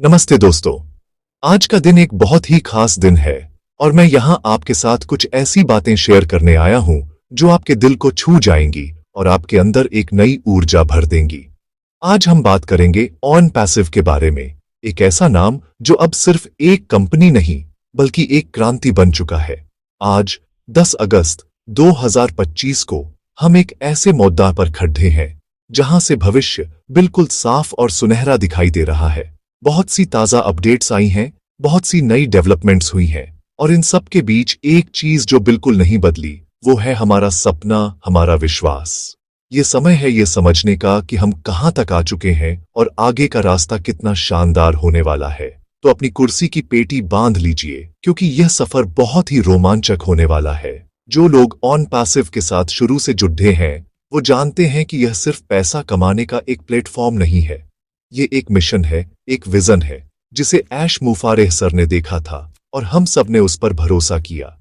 नमस्ते दोस्तों। आज का दिन एक बहुत ही खास दिन है और मैं यहां आपके साथ कुछ ऐसी बातें शेयर करने आया हूं जो आपके दिल को छू जाएंगी और आपके अंदर एक नई ऊर्जा भर देंगी। आज हम बात करेंगे ऑन पैसिव के बारे में, एक ऐसा नाम जो अब सिर्फ एक कंपनी नहीं बल्कि एक क्रांति बन चुका है। आज 10 अगस्त 2025 को हम एक ऐसे मुद्दा पर खड़े हैं जहां से भविष्य बिल्कुल साफ और सुनहरा दिखाई दे रहा है। बहुत सी ताजा अपडेट्स आई हैं, बहुत सी नई डेवलपमेंट्स हुई हैं और इन सब के बीच एक चीज जो बिल्कुल नहीं बदली वो है हमारा सपना, हमारा विश्वास। ये समय है ये समझने का कि हम कहां तक आ चुके हैं और आगे का रास्ता कितना शानदार होने वाला है। तो अपनी कुर्सी की पेटी बांध लीजिए क्योंकि यह सफर बहुत ही रोमांचक होने वाला है। जो लोग ऑन पैसिव के साथ शुरू से जुड़े हैं वो जानते हैं कि यह सिर्फ पैसा कमाने का एक प्लेटफॉर्म नहीं है, ये एक मिशन है, एक विजन है जिसे ऐश मुफारेह सर ने देखा था और हम सब ने उस पर भरोसा किया।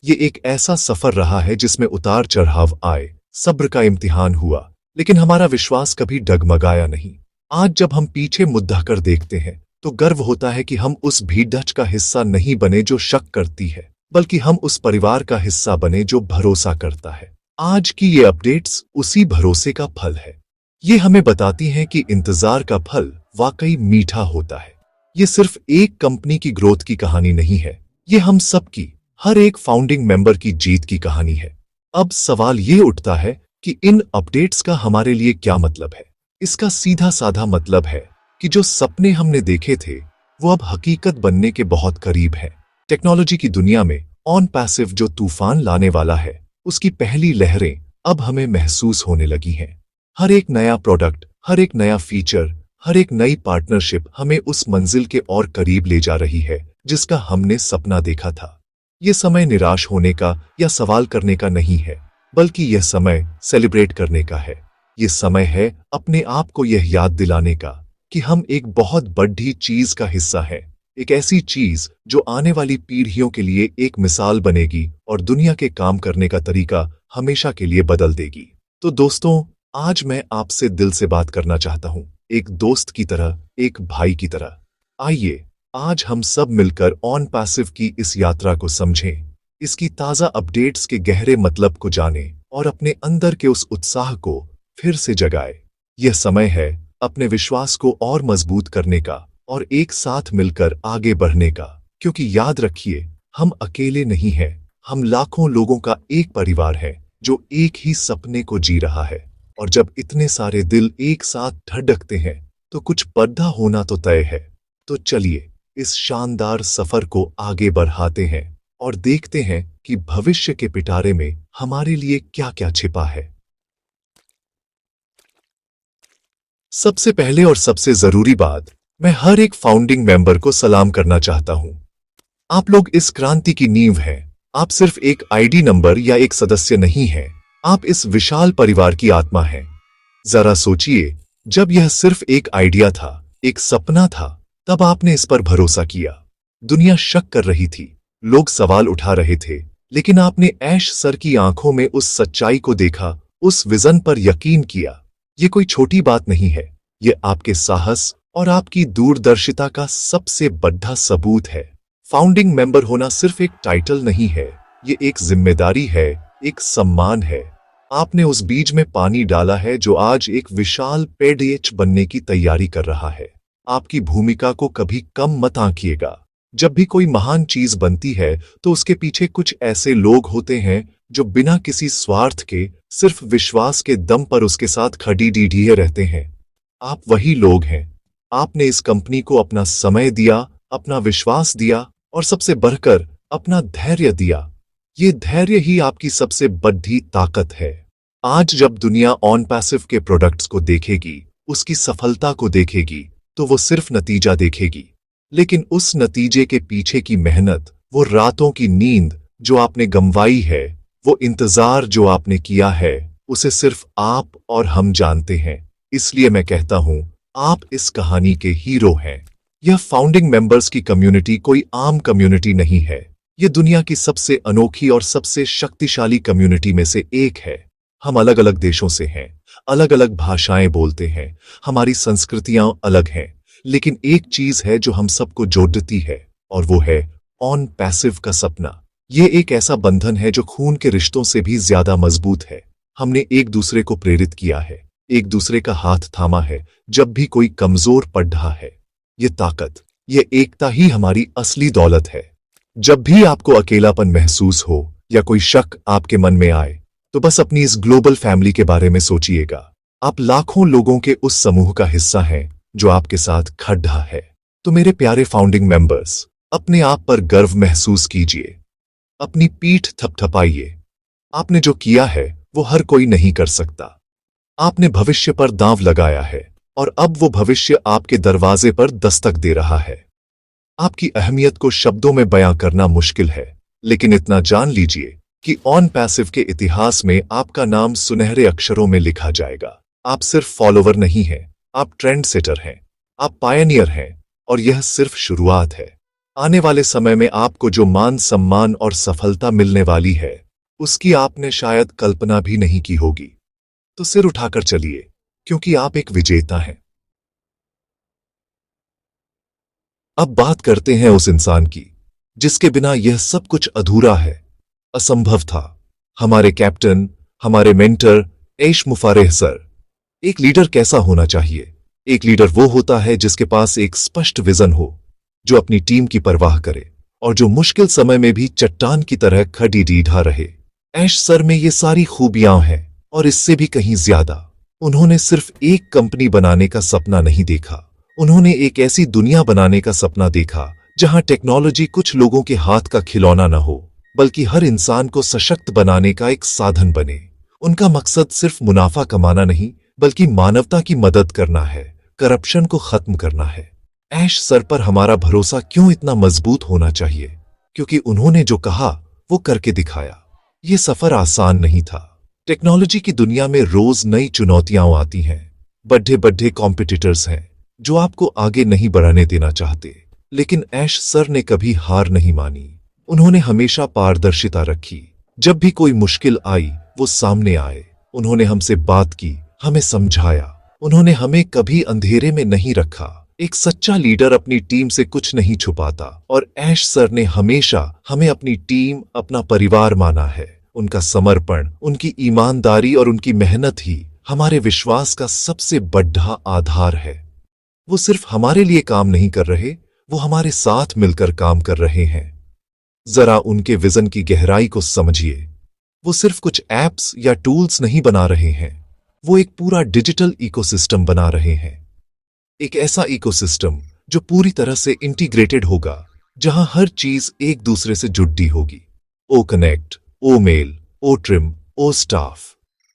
ये एक ऐसा सफर रहा है जिसमें उतार चढ़ाव आए, सब्र का इम्तिहान हुआ, लेकिन हमारा विश्वास कभी डगमगाया नहीं। आज जब हम पीछे मुद्दा कर देखते हैं तो गर्व होता है कि हम उस भीड़ का हिस्सा नहीं बने जो शक करती है, बल्कि हम उस परिवार का हिस्सा बने जो भरोसा करता है। आज की ये अपडेट्स उसी भरोसे का फल है। ये हमें बताती हैं कि इंतजार का फल वाकई मीठा होता है। ये सिर्फ एक कंपनी की ग्रोथ की कहानी नहीं है, ये हम सब की, हर एक फाउंडिंग मेंबर की जीत की कहानी है। अब सवाल ये उठता है कि इन अपडेट्स का हमारे लिए क्या मतलब है। इसका सीधा साधा मतलब है कि जो सपने हमने देखे थे वो अब हकीकत बनने के बहुत करीब है। टेक्नोलॉजी की दुनिया में ऑन पैसिव जो तूफान लाने वाला है उसकी पहली लहरें अब हमें महसूस होने लगी हैं। हर एक नया प्रोडक्ट, हर एक नया फीचर, हर एक नई पार्टनरशिप हमें उस मंजिल के और करीब ले जा रही है जिसका हमने सपना देखा था। यह समय निराश होने का या सवाल करने का नहीं है, बल्कि यह समय सेलिब्रेट करने का है। यह समय है अपने आप को यह याद दिलाने का कि हम एक बहुत बड़ी चीज का हिस्सा है, एक ऐसी चीज जो आने वाली पीढ़ियों के लिए एक मिसाल बनेगी और दुनिया के काम करने का तरीका हमेशा के लिए बदल देगी। तो दोस्तों, आज मैं आपसे दिल से बात करना चाहता हूं, एक दोस्त की तरह, एक भाई की तरह। आइए आज हम सब मिलकर ऑन पैसिव की इस यात्रा को समझें, इसकी ताजा अपडेट्स के गहरे मतलब को जानें और अपने अंदर के उस उत्साह को फिर से जगाएं। यह समय है अपने विश्वास को और मजबूत करने का और एक साथ मिलकर आगे बढ़ने का, क्योंकि याद रखिए हम अकेले नहीं हैं, हम लाखों लोगों का एक परिवार है जो एक ही सपने को जी रहा है। और जब इतने सारे दिल एक साथ धड़कते हैं तो कुछ पर्दा होना तो तय है। तो चलिए इस शानदार सफर को आगे बढ़ाते हैं और देखते हैं कि भविष्य के पिटारे में हमारे लिए क्या क्या छिपा है। सबसे पहले और सबसे जरूरी बात, मैं हर एक फाउंडिंग मेंबर को सलाम करना चाहता हूं। आप लोग इस क्रांति की नींव हैं। आप सिर्फ एक आईडी नंबर या एक सदस्य नहीं हैं, आप इस विशाल परिवार की आत्मा हैं। जरा सोचिए, जब यह सिर्फ एक आइडिया था, एक सपना था, तब आपने इस पर भरोसा किया। दुनिया शक कर रही थी, लोग सवाल उठा रहे थे, लेकिन आपने ऐश सर की आंखों में उस सच्चाई को देखा, उस विजन पर यकीन किया। ये कोई छोटी बात नहीं है, ये आपके साहस और आपकी दूरदर्शिता का सबसे बड़ा सबूत है। फाउंडिंग मेंबर होना सिर्फ एक टाइटल नहीं है, ये एक जिम्मेदारी है, एक सम्मान है। आपने उस बीज में पानी डाला है जो आज एक विशाल पेड़ बनने की तैयारी कर रहा है। आपकी भूमिका को कभी कम मत आंकिएगा। जब भी कोई महान चीज बनती है तो उसके पीछे कुछ ऐसे लोग होते हैं जो बिना किसी स्वार्थ के, सिर्फ विश्वास के दम पर उसके साथ खड़ी डीढ़िए रहते हैं। आप वही लोग हैं। आपने इस कंपनी को अपना समय दिया, अपना विश्वास दिया और सबसे बढ़कर अपना धैर्य दिया। ये धैर्य ही आपकी सबसे बड़ी ताकत है। आज जब दुनिया ऑन पैसिव के प्रोडक्ट्स को देखेगी, उसकी सफलता को देखेगी, तो वो सिर्फ नतीजा देखेगी, लेकिन उस नतीजे के पीछे की मेहनत, वो रातों की नींद जो आपने गंवाई है, वो इंतजार जो आपने किया है, उसे सिर्फ आप और हम जानते हैं। इसलिए मैं कहता हूं, आप इस कहानी के हीरो हैं। यह फाउंडिंग मेंबर्स की कम्युनिटी कोई आम कम्युनिटी नहीं है, ये दुनिया की सबसे अनोखी और सबसे शक्तिशाली कम्युनिटी में से एक है। हम अलग अलग देशों से हैं, अलग अलग भाषाएं बोलते हैं, हमारी संस्कृतियां अलग हैं, लेकिन एक चीज है जो हम सबको जोड़ती है, और वो है ऑन पैसिव का सपना। ये एक ऐसा बंधन है जो खून के रिश्तों से भी ज्यादा मजबूत है। हमने एक दूसरे को प्रेरित किया है, एक दूसरे का हाथ थामा है जब भी कोई कमजोर पड़ रहा है। ये ताकत, ये एकता ही हमारी असली दौलत है। जब भी आपको अकेलापन महसूस हो या कोई शक आपके मन में आए, तो बस अपनी इस ग्लोबल फैमिली के बारे में सोचिएगा। आप लाखों लोगों के उस समूह का हिस्सा हैं जो आपके साथ खड़ा है। तो मेरे प्यारे फाउंडिंग मेंबर्स, अपने आप पर गर्व महसूस कीजिए, अपनी पीठ थपथपाइए। आपने जो किया है वो हर कोई नहीं कर सकता। आपने भविष्य पर दांव लगाया है और अब वो भविष्य आपके दरवाजे पर दस्तक दे रहा है। आपकी अहमियत को शब्दों में बयां करना मुश्किल है, लेकिन इतना जान लीजिए कि ऑन पैसिव के इतिहास में आपका नाम सुनहरे अक्षरों में लिखा जाएगा। आप सिर्फ फॉलोवर नहीं हैं, आप ट्रेंड सेटर हैं, आप पायनियर हैं, और यह सिर्फ शुरुआत है। आने वाले समय में आपको जो मान सम्मान और सफलता मिलने वाली है, उसकी आपने शायद कल्पना भी नहीं की होगी। तो सिर उठाकर चलिए, क्योंकि आप एक विजेता हैं। अब बात करते हैं उस इंसान की जिसके बिना यह सब कुछ अधूरा है, असंभव था। हमारे कैप्टन, हमारे मेंटर ऐश मुफारेह सर। एक लीडर कैसा होना चाहिए? एक लीडर वो होता है जिसके पास एक स्पष्ट विजन हो, जो अपनी टीम की परवाह करे और जो मुश्किल समय में भी चट्टान की तरह खड़ी ढीढ़ा रहे। ऐश सर में ये सारी खूबियां हैं और इससे भी कहीं ज्यादा। उन्होंने सिर्फ एक कंपनी बनाने का सपना नहीं देखा, उन्होंने एक ऐसी दुनिया बनाने का सपना देखा जहां टेक्नोलॉजी कुछ लोगों के हाथ का खिलौना न हो, बल्कि हर इंसान को सशक्त बनाने का एक साधन बने। उनका मकसद सिर्फ मुनाफा कमाना नहीं, बल्कि मानवता की मदद करना है, करप्शन को खत्म करना है। ऐश सर पर हमारा भरोसा क्यों इतना मजबूत होना चाहिए? क्योंकि उन्होंने जो कहा वो करके दिखाया। ये सफर आसान नहीं था। टेक्नोलॉजी की दुनिया में रोज नई चुनौतियां आती हैं, बड़े बड़े कॉम्पिटिटर्स हैं जो आपको आगे नहीं बढ़ाने देना चाहते। लेकिन ऐश सर ने कभी हार नहीं मानी। उन्होंने हमेशा पारदर्शिता रखी। जब भी कोई मुश्किल आई, वो सामने आए। उन्होंने हमसे बात की, हमें समझाया। उन्होंने हमें कभी अंधेरे में नहीं रखा। एक सच्चा लीडर अपनी टीम से कुछ नहीं छुपाता, और ऐश सर ने हमेशा हमें अपनी टीम, अपना परिवार माना है। उनका समर्पण, उनकी ईमानदारी और उनकी मेहनत ही हमारे विश्वास का सबसे बड़ा आधार है। वो सिर्फ हमारे लिए काम नहीं कर रहे, वो हमारे साथ मिलकर काम कर रहे हैं। जरा उनके विजन की गहराई को समझिए। वो सिर्फ कुछ एप्स या टूल्स नहीं बना रहे हैं, वो एक पूरा डिजिटल इकोसिस्टम बना रहे हैं। एक ऐसा इकोसिस्टम जो पूरी तरह से इंटीग्रेटेड होगा, जहां हर चीज एक दूसरे से जुड़ी होगी। ओ कनेक्ट, ओ मेल, ओ ट्रिम, ओ स्टाफ,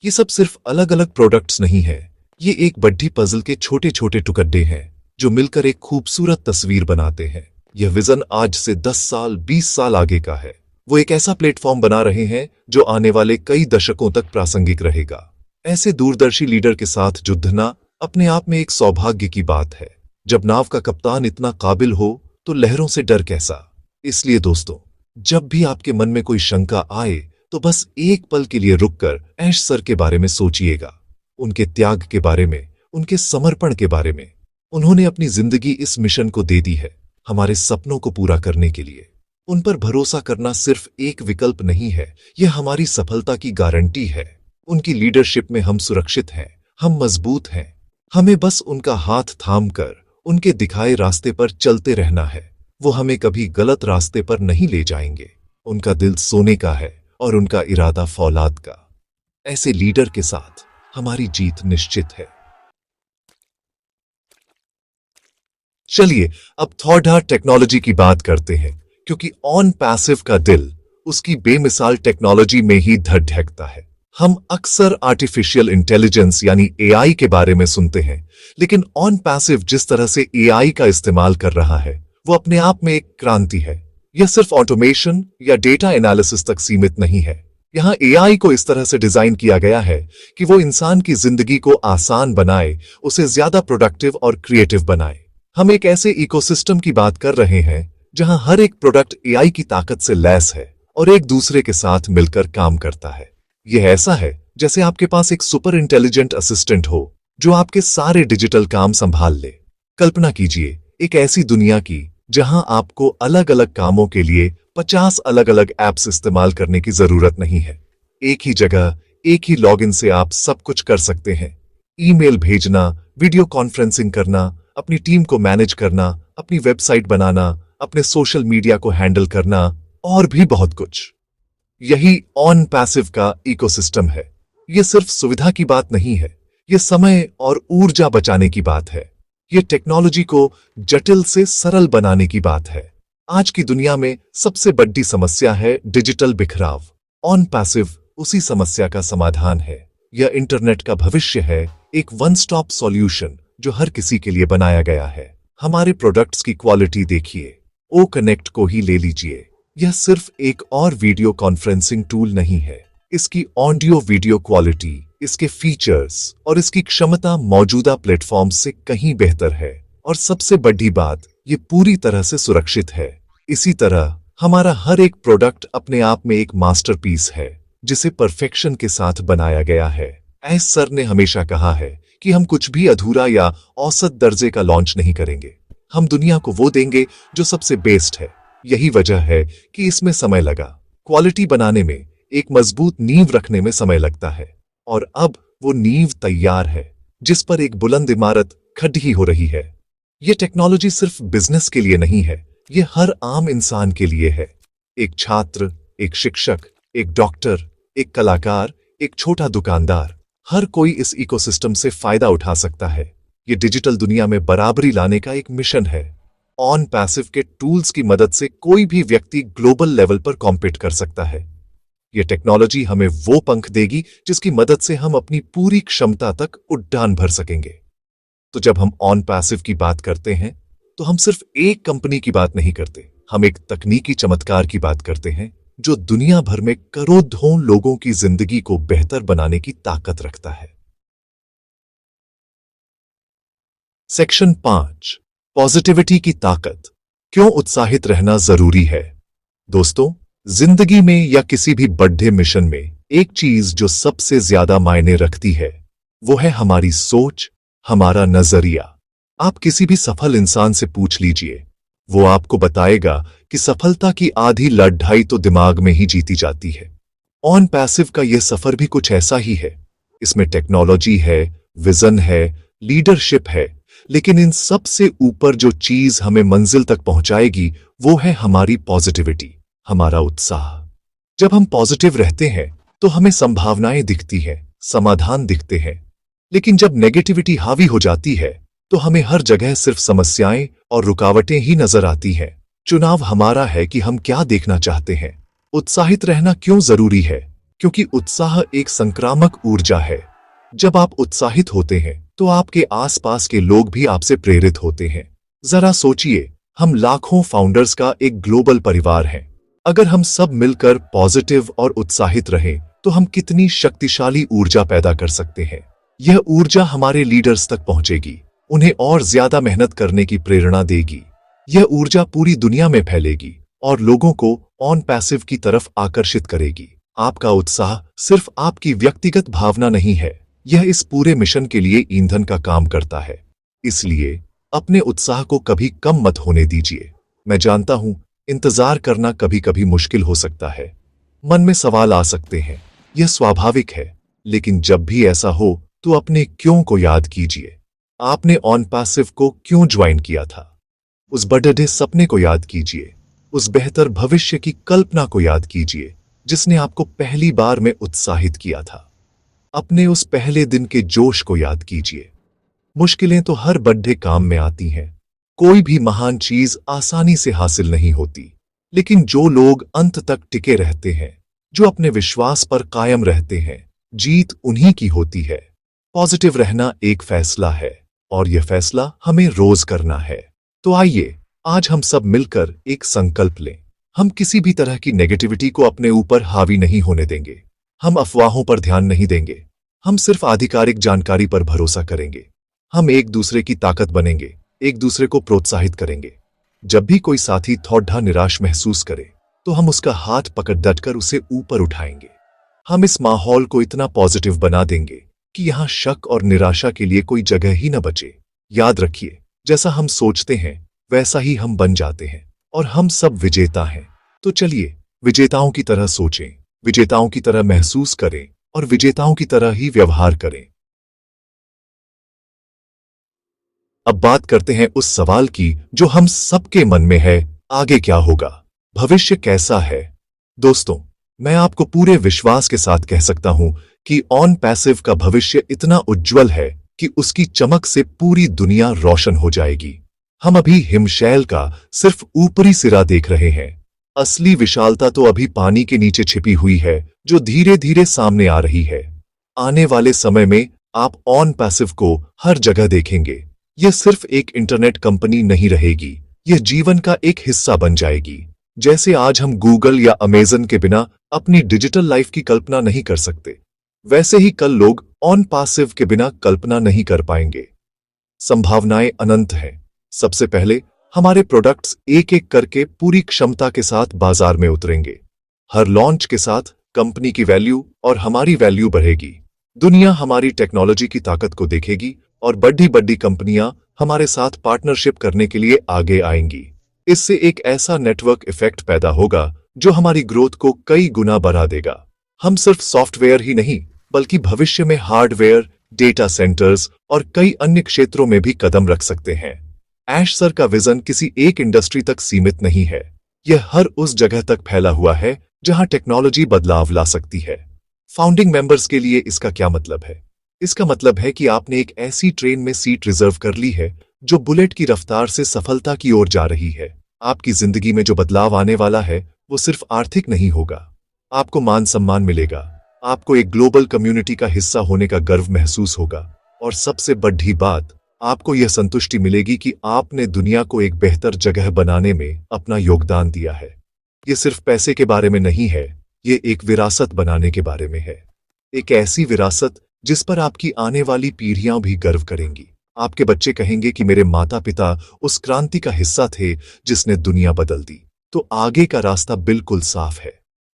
ये सब सिर्फ अलग अलग प्रोडक्ट्स नहीं है, ये एक बड़ी पजल के छोटे छोटे टुकड़े हैं जो मिलकर एक खूबसूरत तस्वीर बनाते हैं। यह विजन आज से 10 साल, 20 साल आगे का है। वो एक ऐसा प्लेटफॉर्म बना रहे हैं जो आने वाले कई दशकों तक प्रासंगिक रहेगा। ऐसे दूरदर्शी लीडर के साथ जुड़ना अपने आप में एक सौभाग्य की बात है। जब नाव का कप्तान इतना काबिल हो, तो लहरों से डर कैसा। इसलिए दोस्तों, जब भी आपके मन में कोई शंका आए, तो बस एक पल के लिए रुककर ऐश सर के बारे में सोचिएगा, उनके त्याग के बारे में, उनके समर्पण के बारे में। उन्होंने अपनी जिंदगी इस मिशन को दे दी है, हमारे सपनों को पूरा करने के लिए। उन पर भरोसा करना सिर्फ एक विकल्प नहीं है, यह हमारी सफलता की गारंटी है। उनकी लीडरशिप में हम सुरक्षित हैं, हम मजबूत हैं। हमें बस उनका हाथ थामकर उनके दिखाए रास्ते पर चलते रहना है। वो हमें कभी गलत रास्ते पर नहीं ले जाएंगे। उनका दिल सोने का है और उनका इरादा फौलाद का। ऐसे लीडर के साथ हमारी जीत निश्चित है। चलिए अब थोड़ा टेक्नोलॉजी की बात करते हैं, क्योंकि ऑन पैसिव का दिल उसकी बेमिसाल टेक्नोलॉजी में ही धड़कता है। हम अक्सर आर्टिफिशियल इंटेलिजेंस यानी एआई के बारे में सुनते हैं, लेकिन ऑन पैसिव जिस तरह से एआई का इस्तेमाल कर रहा है, वो अपने आप में एक क्रांति है। यह सिर्फ ऑटोमेशन या डेटा एनालिसिस तक सीमित नहीं है। यहाँ एआई को इस तरह से डिजाइन किया गया है कि वो इंसान की जिंदगी को आसान बनाए, उसे ज्यादा प्रोडक्टिव और क्रिएटिव बनाए। हम एक ऐसे इकोसिस्टम की बात कर रहे हैं जहां हर एक प्रोडक्ट एआई की ताकत से लैस है और एक दूसरे के साथ मिलकर काम करता है। यह ऐसा है जैसे आपके पास एक सुपर इंटेलिजेंट असिस्टेंट हो जो आपके सारे डिजिटल काम संभाल ले। कल्पना कीजिए एक ऐसी दुनिया की जहां आपको अलग अलग कामों के लिए 50 अलग अलग ऐप्स इस्तेमाल करने की जरूरत नहीं है। एक ही जगह, एक ही लॉगिन से आप सब कुछ कर सकते हैं। ईमेल भेजना, वीडियो कॉन्फ्रेंसिंग करना, अपनी टीम को मैनेज करना, अपनी वेबसाइट बनाना, अपने सोशल मीडिया को हैंडल करना और भी बहुत कुछ। यही ऑन पैसिव का इकोसिस्टम है। यह सिर्फ सुविधा की बात नहीं है, यह समय और ऊर्जा बचाने की बात है। यह टेक्नोलॉजी को जटिल से सरल बनाने की बात है। आज की दुनिया में सबसे बड़ी समस्या है डिजिटल बिखराव। ऑन पैसिव उसी समस्या का समाधान है। यह इंटरनेट का भविष्य है, एक वन स्टॉप सॉल्यूशन जो हर किसी के लिए बनाया गया है। हमारे प्रोडक्ट्स की क्वालिटी देखिए, ओ कनेक्ट को ही ले लीजिए। यह सिर्फ एक और वीडियो कॉन्फ्रेंसिंग टूल नहीं है। इसकी ऑडियो वीडियो क्वालिटी, इसके फीचर्स और इसकी क्षमता मौजूदा प्लेटफॉर्म्स से कहीं बेहतर है। और सबसे बड़ी बात, ये पूरी तरह से सुरक्षित है। इसी तरह हमारा हर एक प्रोडक्ट अपने आप में एक मास्टरपीस है, जिसे परफेक्शन के साथ बनाया गया है। एस सर ने हमेशा कहा है कि हम कुछ भी अधूरा या औसत दर्जे का लॉन्च नहीं करेंगे। हम दुनिया को वो देंगे जो सबसे बेस्ट है। यही वजह है कि इसमें समय लगा। क्वालिटी बनाने में, एक मजबूत नींव रखने में समय लगता है। और अब वो नींव तैयार है, जिस पर एक बुलंद इमारत खड़ी हो रही है। ये टेक्नोलॉजी सिर्फ बिजनेस के लिए नहीं है, ये हर आम इंसान के लिए है। एक छात्र, एक शिक्षक, एक डॉक्टर, एक कलाकार, एक छोटा दुकानदार, हर कोई इस इकोसिस्टम से फायदा उठा सकता है। ये डिजिटल दुनिया में बराबरी लाने का एक मिशन है। ऑन पैसिव के टूल्स की मदद से कोई भी व्यक्ति ग्लोबल लेवल पर कॉम्पीट कर सकता है। यह टेक्नोलॉजी हमें वो पंख देगी जिसकी मदद से हम अपनी पूरी क्षमता तक उड़ान भर सकेंगे। तो जब हम ऑन पैसिव की बात करते हैं, तो हम सिर्फ एक कंपनी की बात नहीं करते, हम एक तकनीकी चमत्कार की बात करते हैं जो दुनिया भर में करोड़ों लोगों की जिंदगी को बेहतर बनाने की ताकत रखता है। सेक्शन 5, पॉजिटिविटी की ताकत। क्यों उत्साहित रहना जरूरी है? दोस्तों, जिंदगी में या किसी भी बड़े मिशन में एक चीज जो सबसे ज्यादा मायने रखती है, वो है हमारी सोच, हमारा नजरिया। आप किसी भी सफल इंसान से पूछ लीजिए, वो आपको बताएगा कि सफलता की आधी लड़ाई तो दिमाग में ही जीती जाती है। ऑन पैसिव का यह सफर भी कुछ ऐसा ही है। इसमें टेक्नोलॉजी है, विजन है, लीडरशिप है, लेकिन इन सब से ऊपर जो चीज हमें मंजिल तक पहुंचाएगी वो है हमारी पॉजिटिविटी, हमारा उत्साह। जब हम पॉजिटिव रहते हैं तो हमें संभावनाएं दिखती हैं, समाधान दिखते हैं। लेकिन जब नेगेटिविटी हावी हो जाती है तो हमें हर जगह सिर्फ समस्याएं और रुकावटें ही नजर आती हैं। चुनाव हमारा है कि हम क्या देखना चाहते हैं। उत्साहित रहना क्यों जरूरी है? क्योंकि उत्साह एक संक्रामक ऊर्जा है। जब आप उत्साहित होते हैं तो आपके आसपास के लोग भी आपसे प्रेरित होते हैं। जरा सोचिए, हम लाखों फाउंडर्स का एक ग्लोबल परिवार हैं। अगर हम सब मिलकर पॉजिटिव और उत्साहित रहें तो हम कितनी शक्तिशाली ऊर्जा पैदा कर सकते हैं। यह ऊर्जा हमारे लीडर्स तक पहुंचेगी, उन्हें और ज्यादा मेहनत करने की प्रेरणा देगी। यह ऊर्जा पूरी दुनिया में फैलेगी और लोगों को ऑन पैसिव की तरफ आकर्षित करेगी। आपका उत्साह सिर्फ आपकी व्यक्तिगत भावना नहीं है, यह इस पूरे मिशन के लिए ईंधन का काम करता है। इसलिए अपने उत्साह को कभी कम मत होने दीजिए। मैं जानता हूं, इंतजार करना कभी कभी मुश्किल हो सकता है, मन में सवाल आ सकते हैं, यह स्वाभाविक है। लेकिन जब भी ऐसा हो तो अपने क्यों को याद कीजिए। आपने ऑन पैसिव को क्यों ज्वाइन किया था? उस बड़े सपने को याद कीजिए, उस बेहतर भविष्य की कल्पना को याद कीजिए जिसने आपको पहली बार में उत्साहित किया था। अपने उस पहले दिन के जोश को याद कीजिए। मुश्किलें तो हर बड़े काम में आती हैं। कोई भी महान चीज आसानी से हासिल नहीं होती, लेकिन जो लोग अंत तक टिके रहते हैं, जो अपने विश्वास पर कायम रहते हैं, जीत उन्हीं की होती है। पॉजिटिव रहना एक फैसला है और यह फैसला हमें रोज करना है। तो आइए आज हम सब मिलकर एक संकल्प लें। हम किसी भी तरह की नेगेटिविटी को अपने ऊपर हावी नहीं होने देंगे। हम अफवाहों पर ध्यान नहीं देंगे। हम सिर्फ आधिकारिक जानकारी पर भरोसा करेंगे। हम एक दूसरे की ताकत बनेंगे, एक दूसरे को प्रोत्साहित करेंगे। जब भी कोई साथी थोड़ा निराश महसूस करे तो हम उसका हाथ पकड़ डटकर उसे ऊपर उठाएंगे। हम इस माहौल को इतना पॉजिटिव बना देंगे कि यहां शक और निराशा के लिए कोई जगह ही न बचे। याद रखिए, जैसा हम सोचते हैं वैसा ही हम बन जाते हैं और हम सब विजेता हैं। तो चलिए विजेताओं की तरह सोचें, विजेताओं की तरह महसूस करें और विजेताओं की तरह ही व्यवहार करें। अब बात करते हैं उस सवाल की जो हम सबके मन में है, आगे क्या होगा, भविष्य कैसा है। दोस्तों, मैं आपको पूरे विश्वास के साथ कह सकता हूं कि ऑन पैसिव का भविष्य इतना उज्जवल है कि उसकी चमक से पूरी दुनिया रोशन हो जाएगी। हम अभी हिमशैल का सिर्फ ऊपरी सिरा देख रहे हैं। असली विशालता तो अभी पानी के नीचे छिपी हुई है, जो धीरे धीरे सामने आ रही है। आने वाले समय में आप ऑन पैसिव को हर जगह देखेंगे। यह सिर्फ एक इंटरनेट कंपनी नहीं रहेगी, यह जीवन का एक हिस्सा बन जाएगी। जैसे आज हम गूगल या अमेजन के बिना अपनी डिजिटल लाइफ की कल्पना नहीं कर सकते, वैसे ही कल लोग ऑन पैसिव के बिना कल्पना नहीं कर पाएंगे। संभावनाएं अनंत हैं। सबसे पहले हमारे प्रोडक्ट्स एक एक करके पूरी क्षमता के साथ बाजार में उतरेंगे। हर लॉन्च के साथ कंपनी की वैल्यू और हमारी वैल्यू बढ़ेगी। दुनिया हमारी टेक्नोलॉजी की ताकत को देखेगी और बड़ी बड़ी कंपनियां हमारे साथ पार्टनरशिप करने के लिए आगे आएंगी। इससे एक ऐसा नेटवर्क इफेक्ट पैदा होगा जो हमारी ग्रोथ को कई गुना बढ़ा देगा। हम सिर्फ सॉफ्टवेयर ही नहीं, बल्कि भविष्य में हार्डवेयर, डेटा सेंटर्स और कई अन्य क्षेत्रों में भी कदम रख सकते हैं। ऐश सर का विजन किसी एक इंडस्ट्री तक सीमित नहीं है, यह हर उस जगह तक फैला हुआ है जहां टेक्नोलॉजी बदलाव ला सकती है। फाउंडिंग मेंबर्स के लिए इसका क्या मतलब है? इसका मतलब है कि आपने एक ऐसी ट्रेन में सीट रिजर्व कर ली है जो बुलेट की रफ्तार से सफलता की ओर जा रही है। आपकी जिंदगी में जो बदलाव आने वाला है वो सिर्फ आर्थिक नहीं होगा। आपको मान सम्मान मिलेगा, आपको एक ग्लोबल कम्युनिटी का हिस्सा होने का गर्व महसूस होगा और सबसे बड़ी बात, आपको यह संतुष्टि मिलेगी कि आपने दुनिया को एक बेहतर जगह बनाने में अपना योगदान दिया है। ये सिर्फ पैसे के बारे में नहीं है, ये एक विरासत बनाने के बारे में है। एक ऐसी विरासत जिस पर आपकी आने वाली पीढ़ियां भी गर्व करेंगी। आपके बच्चे कहेंगे कि मेरे माता पिता उस क्रांति का हिस्सा थे जिसने दुनिया बदल दी। तो आगे का रास्ता बिल्कुल साफ है,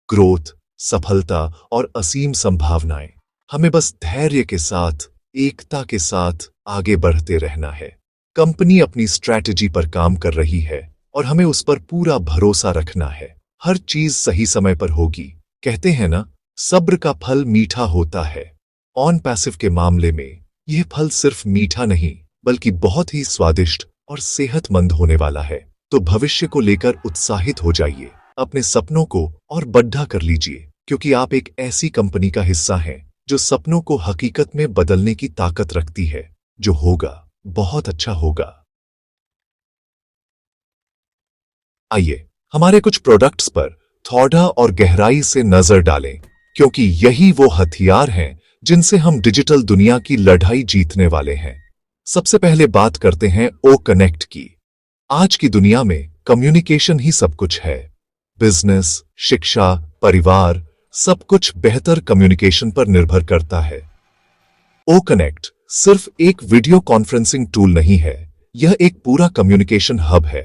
ग्रोथ, सफलता और असीम संभावनाएं। हमें बस धैर्य के साथ, एकता के साथ आगे बढ़ते रहना है। कंपनी अपनी स्ट्रैटेजी पर काम कर रही है और हमें उस पर पूरा भरोसा रखना है। हर चीज सही समय पर होगी। कहते हैं ना, सब्र का फल मीठा होता है। ऑन पैसिव के मामले में यह फल सिर्फ मीठा नहीं, बल्कि बहुत ही स्वादिष्ट और सेहतमंद होने वाला है। तो भविष्य को लेकर उत्साहित हो जाइए, अपने सपनों को और बढ़ा कर लीजिए, क्योंकि आप एक ऐसी कंपनी का हिस्सा हैं जो सपनों को हकीकत में बदलने की ताकत रखती है। जो होगा बहुत अच्छा होगा। आइए हमारे कुछ प्रोडक्ट्स पर थोड़ा और गहराई से नजर डालें, क्योंकि यही वो हथियार हैं जिनसे हम डिजिटल दुनिया की लड़ाई जीतने वाले हैं। सबसे पहले बात करते हैं ओ कनेक्ट की। आज की दुनिया में कम्युनिकेशन ही सब कुछ है। बिजनेस, शिक्षा, परिवार, सब कुछ बेहतर कम्युनिकेशन पर निर्भर करता है। ओ कनेक्ट सिर्फ एक वीडियो कॉन्फ्रेंसिंग टूल नहीं है, यह एक पूरा कम्युनिकेशन हब है।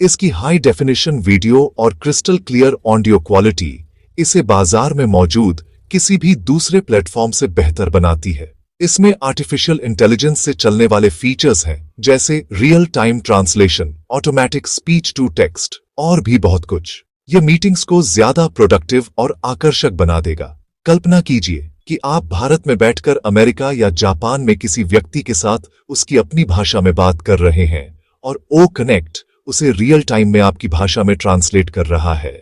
इसकी हाई डेफिनेशन वीडियो और क्रिस्टल क्लियर ऑडियो क्वालिटी इसे बाजार में मौजूद किसी भी दूसरे प्लेटफॉर्म से बेहतर बनाती है। इसमें आर्टिफिशियल इंटेलिजेंस से चलने वाले फीचर्स हैं, जैसे real time translation, automatic speech to text और भी बहुत कुछ। यह मीटिंग्स को ज्यादा प्रोडक्टिव और आकर्षक बना देगा। कल्पना कीजिए कि आप भारत में बैठकर अमेरिका या जापान में किसी व्यक्ति के साथ उसकी अपनी भाषा में बात कर रहे हैं और ओ कनेक्ट उसे रियल टाइम में आपकी भाषा में ट्रांसलेट कर रहा है।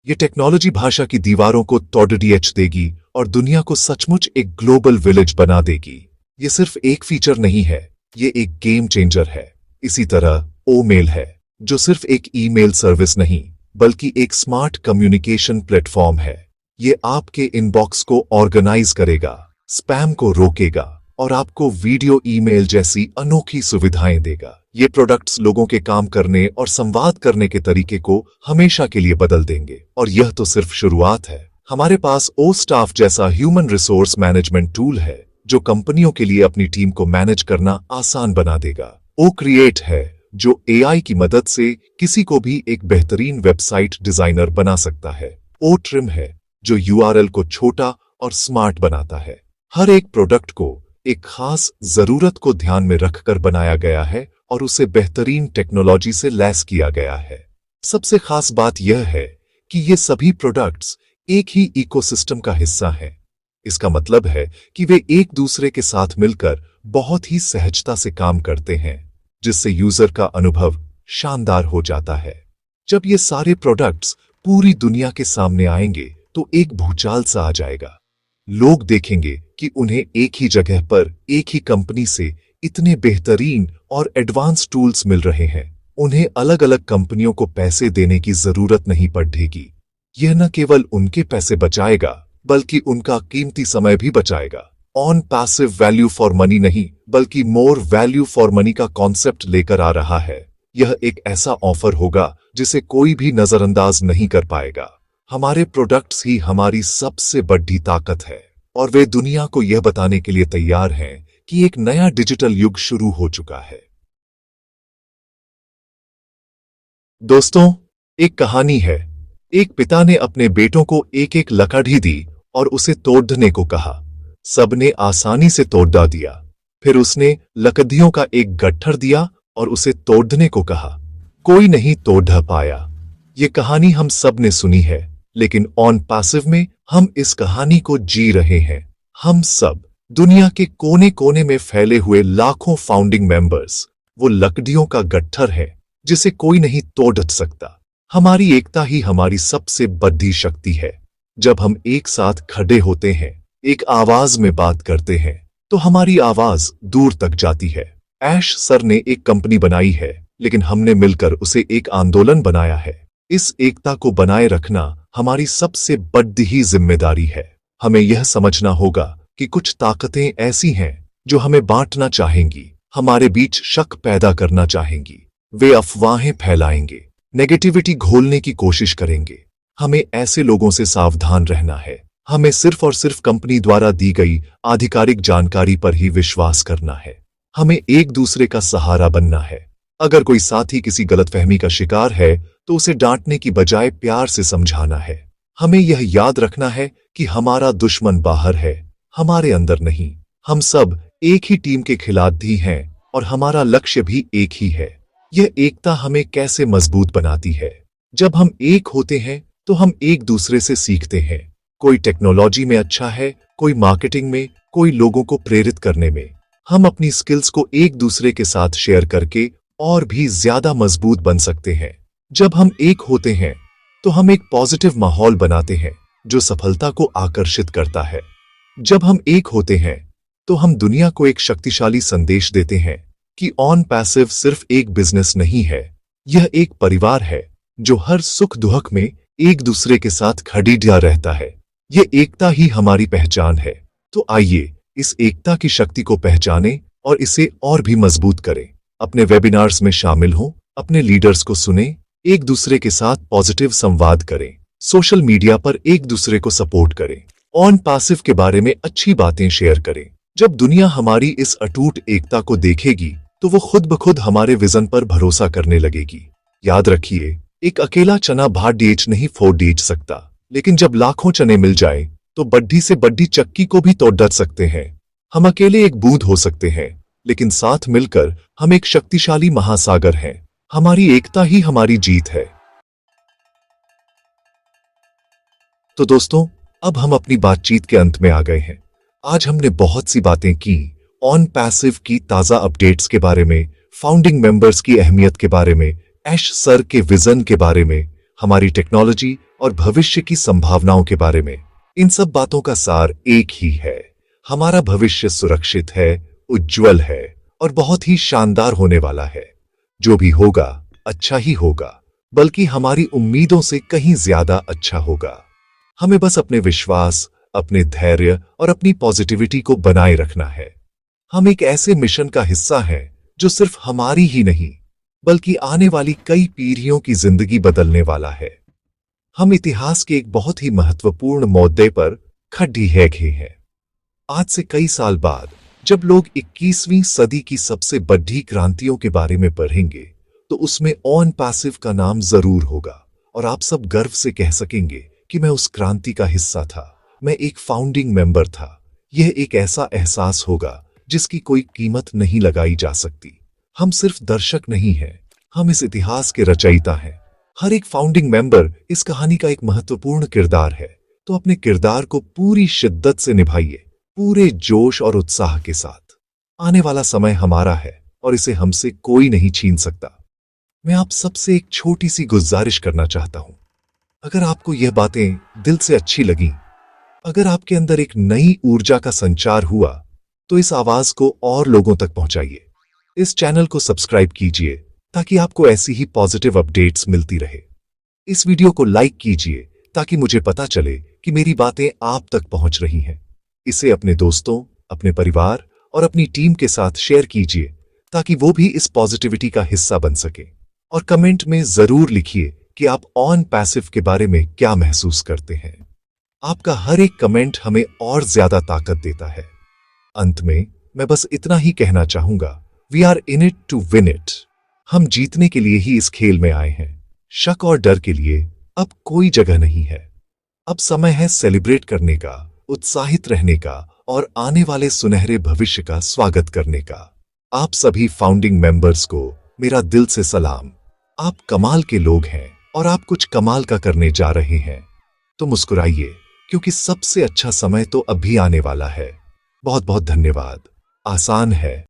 ये टेक्नोलॉजी भाषा की दीवारों को तोड़ देगी और दुनिया को सचमुच एक ग्लोबल विलेज बना देगी। ये सिर्फ एक फीचर नहीं है, ये एक गेम चेंजर है। इसी तरह ओ मेल है, जो सिर्फ एक ईमेल सर्विस नहीं, बल्कि एक स्मार्ट कम्युनिकेशन प्लेटफॉर्म है। ये आपके इनबॉक्स को ऑर्गेनाइज करेगा, स्पैम को रोकेगा और आपको वीडियो ईमेल जैसी अनोखी सुविधाएं देगा। ये प्रोडक्ट्स लोगों के काम करने और संवाद करने के तरीके को हमेशा के लिए बदल देंगे। और यह तो सिर्फ शुरुआत है। हमारे पास ओ स्टाफ जैसा ह्यूमन रिसोर्स मैनेजमेंट टूल है, जो कंपनियों के लिए अपनी टीम को मैनेज करना आसान बना देगा। ओ क्रिएट है, जो एआई की मदद से किसी को भी एक बेहतरीन वेबसाइट डिजाइनर बना सकता है। ओ ट्रिम है, जो यूआरएल को छोटा और स्मार्ट बनाता है। हर एक प्रोडक्ट को एक खास जरूरत को ध्यान में रखकर बनाया गया है और उसे बेहतरीन टेक्नोलॉजी से लैस किया गया है। सबसे खास बात यह है कि ये सभी प्रोडक्ट्स एक ही इकोसिस्टम का हिस्सा हैं। इसका मतलब है कि वे एक दूसरे के साथ मिलकर बहुत ही सहजता से काम करते हैं, जिससे यूजर का अनुभव शानदार हो जाता है। जब ये सारे प्रोडक्ट्स पूरी दुनिया के सामने आएंगे तो एक भूचाल सा आ जाएगा। लोग देखेंगे कि उन्हें एक ही जगह पर एक ही कंपनी से इतने बेहतरीन और एडवांस टूल्स मिल रहे हैं। उन्हें अलग अलग कंपनियों को पैसे देने की जरूरत नहीं पड़ेगी। यह न केवल उनके पैसे बचाएगा बल्कि उनका कीमती समय भी बचाएगा। On passive value for money नहीं बल्कि मोर वैल्यू फॉर मनी का कॉन्सेप्ट लेकर आ रहा है। यह एक ऐसा ऑफर होगा जिसे कोई भी नजरअंदाज नहीं कर पाएगा। हमारे प्रोडक्ट्स ही हमारी सबसे बड़ी ताकत है और वे दुनिया को यह बताने के लिए तैयार हैं कि एक नया डिजिटल युग शुरू हो चुका है। दोस्तों, एक कहानी है। एक पिता ने अपने बेटों को एक एक लकड़ी दी और उसे तोड़ने को कहा। सबने आसानी से तोड़ दिया। फिर उसने लकड़ियों का एक गट्ठर दिया और उसे तोड़ने को कहा। कोई नहीं तोड़ पाया। ये कहानी हम सब ने सुनी है, लेकिन ऑन पैसिव में हम इस कहानी को जी रहे हैं। हम सब दुनिया के कोने कोने में फैले हुए लाखों फाउंडिंग मेंबर्स वो लकड़ियों का गट्ठर है जिसे कोई नहीं तोड़ सकता। हमारी एकता ही हमारी सबसे बड़ी शक्ति है। जब हम एक साथ खड़े होते हैं, एक आवाज में बात करते हैं, तो हमारी आवाज दूर तक जाती है। ऐश सर ने एक कंपनी बनाई है, लेकिन हमने मिलकर उसे एक आंदोलन बनाया है। इस एकता को बनाए रखना हमारी सबसे बड़ी ही जिम्मेदारी है। हमें यह समझना होगा कि कुछ ताकतें ऐसी हैं जो हमें बांटना चाहेंगी, हमारे बीच शक पैदा करना चाहेंगी। वे अफवाहें फैलाएंगे, नेगेटिविटी घोलने की कोशिश करेंगे। हमें ऐसे लोगों से सावधान रहना है। हमें सिर्फ और सिर्फ कंपनी द्वारा दी गई आधिकारिक जानकारी पर ही विश्वास करना है। हमें एक दूसरे का सहारा बनना है। अगर कोई साथी किसी गलतफहमी का शिकार है तो उसे डांटने की बजाय प्यार से समझाना है। हमें यह याद रखना है कि हमारा दुश्मन बाहर है, हमारे अंदर नहीं। हम सब एक ही टीम के खिलाड़ी हैं और हमारा लक्ष्य भी एक ही है। यह एकता हमें कैसे मजबूत बनाती है? जब हम एक होते हैं तो हम एक दूसरे से सीखते हैं। कोई टेक्नोलॉजी में अच्छा है, कोई मार्केटिंग में, कोई लोगों को प्रेरित करने में। हम अपनी स्किल्स को एक दूसरे के साथ शेयर करके और भी ज्यादा मजबूत बन सकते हैं। जब हम एक होते हैं तो हम एक पॉजिटिव माहौल बनाते हैं जो सफलता को आकर्षित करता है। जब हम एक होते हैं तो हम दुनिया को एक शक्तिशाली संदेश देते हैं कि ऑन पैसिव सिर्फ एक बिजनेस नहीं है, यह एक परिवार है जो हर सुख दुख में एक दूसरे के साथ खड़ीटा रहता है। यह एकता ही हमारी पहचान है। तो आइए इस एकता की शक्ति को पहचानें और इसे और भी मजबूत करें। अपने वेबिनार्स में शामिल हों, अपने लीडर्स को सुनें, एक दूसरे के साथ पॉजिटिव संवाद करें, सोशल मीडिया पर एक दूसरे को सपोर्ट करें, ऑन पैसिव के बारे में अच्छी बातें शेयर करें। जब दुनिया हमारी इस अटूट एकता को देखेगी तो वो खुद ब खुद हमारे विजन पर भरोसा करने लगेगी। याद रखिए, एक अकेला चना भाड़ नहीं फोड़ सकता, लेकिन जब लाखों चने मिल जाए तो बड्डी से बड्डी चक्की को भी तोड़ सकते हैं। हम अकेले एक बूंद हो सकते हैं, लेकिन साथ मिलकर हम एक शक्तिशाली महासागर हैं। हमारी एकता ही हमारी जीत है। तो दोस्तों, अब हम अपनी बातचीत के अंत में आ गए हैं। आज हमने बहुत सी बातें की, ऑन पैसिव की ताजा अपडेट्स के बारे में, फाउंडिंग मेंबर्स की अहमियत के बारे में, ऐश सर के विजन के बारे में, हमारी टेक्नोलॉजी और भविष्य की संभावनाओं के बारे में। इन सब बातों का सार एक ही है, हमारा भविष्य सुरक्षित है, उज्जवल है और बहुत ही शानदार होने वाला है। जो भी होगा अच्छा ही होगा, बल्कि हमारी उम्मीदों से कहीं ज्यादा अच्छा होगा। हमें बस अपने विश्वास, अपने धैर्य और अपनी पॉजिटिविटी को बनाए रखना है। हम एक ऐसे मिशन का हिस्सा हैं जो सिर्फ हमारी ही नहीं बल्कि आने वाली कई पीढ़ियों की जिंदगी बदलने वाला है। हम इतिहास के एक बहुत ही महत्वपूर्ण मुद्दे पर खड़े हैं। आज से कई साल बाद जब लोग 21वीं सदी की सबसे बड़ी क्रांतियों के बारे में पढ़ेंगे तो उसमें ऑन पैसिव का नाम जरूर होगा और आप सब गर्व से कह सकेंगे कि मैं उस क्रांति का हिस्सा था, मैं एक फाउंडिंग मेंबर था। यह एक ऐसा एहसास होगा जिसकी कोई कीमत नहीं लगाई जा सकती। हम सिर्फ दर्शक नहीं हैं, हम इस इतिहास के रचयिता हैं। हर एक फाउंडिंग मेंबर इस कहानी का एक महत्वपूर्ण किरदार है। तो अपने किरदार को पूरी शिद्दत से निभाइए, पूरे जोश और उत्साह के साथ। आने वाला समय हमारा है और इसे हमसे कोई नहीं छीन सकता। मैं आप सबसे एक छोटी सी गुजारिश करना चाहता हूं। अगर आपको यह बातें दिल से अच्छी लगीं, अगर आपके अंदर एक नई ऊर्जा का संचार हुआ, तो इस आवाज को और लोगों तक पहुंचाइए। इस चैनल को सब्सक्राइब कीजिए ताकि आपको ऐसी ही पॉजिटिव अपडेट्स मिलती रहे। इस वीडियो को लाइक कीजिए ताकि मुझे पता चले कि मेरी बातें आप तक पहुंच रही हैं। इसे अपने दोस्तों, अपने परिवार और अपनी टीम के साथ शेयर कीजिए ताकि वो भी इस पॉजिटिविटी का हिस्सा बन सके। और कमेंट में जरूर लिखिए कि आप ऑन पैसिव के बारे में क्या महसूस करते हैं। आपका हर एक कमेंट हमें और ज्यादा ताकत देता है। अंत में मैं बस इतना ही कहना चाहूंगा, we are in it to win it. हम जीतने के लिए ही इस खेल में आए हैं। शक और डर के लिए अब कोई जगह नहीं है। अब समय है सेलिब्रेट करने का, उत्साहित रहने का और आने वाले सुनहरे भविष्य का स्वागत करने का। आप सभी फाउंडिंग मेंबर्स को मेरा दिल से सलाम। आप कमाल के लोग हैं और आप कुछ कमाल का करने जा रहे हैं। तो मुस्कुराइए, क्योंकि सबसे अच्छा समय तो अभी आने वाला है। बहुत बहुत धन्यवाद। आसान है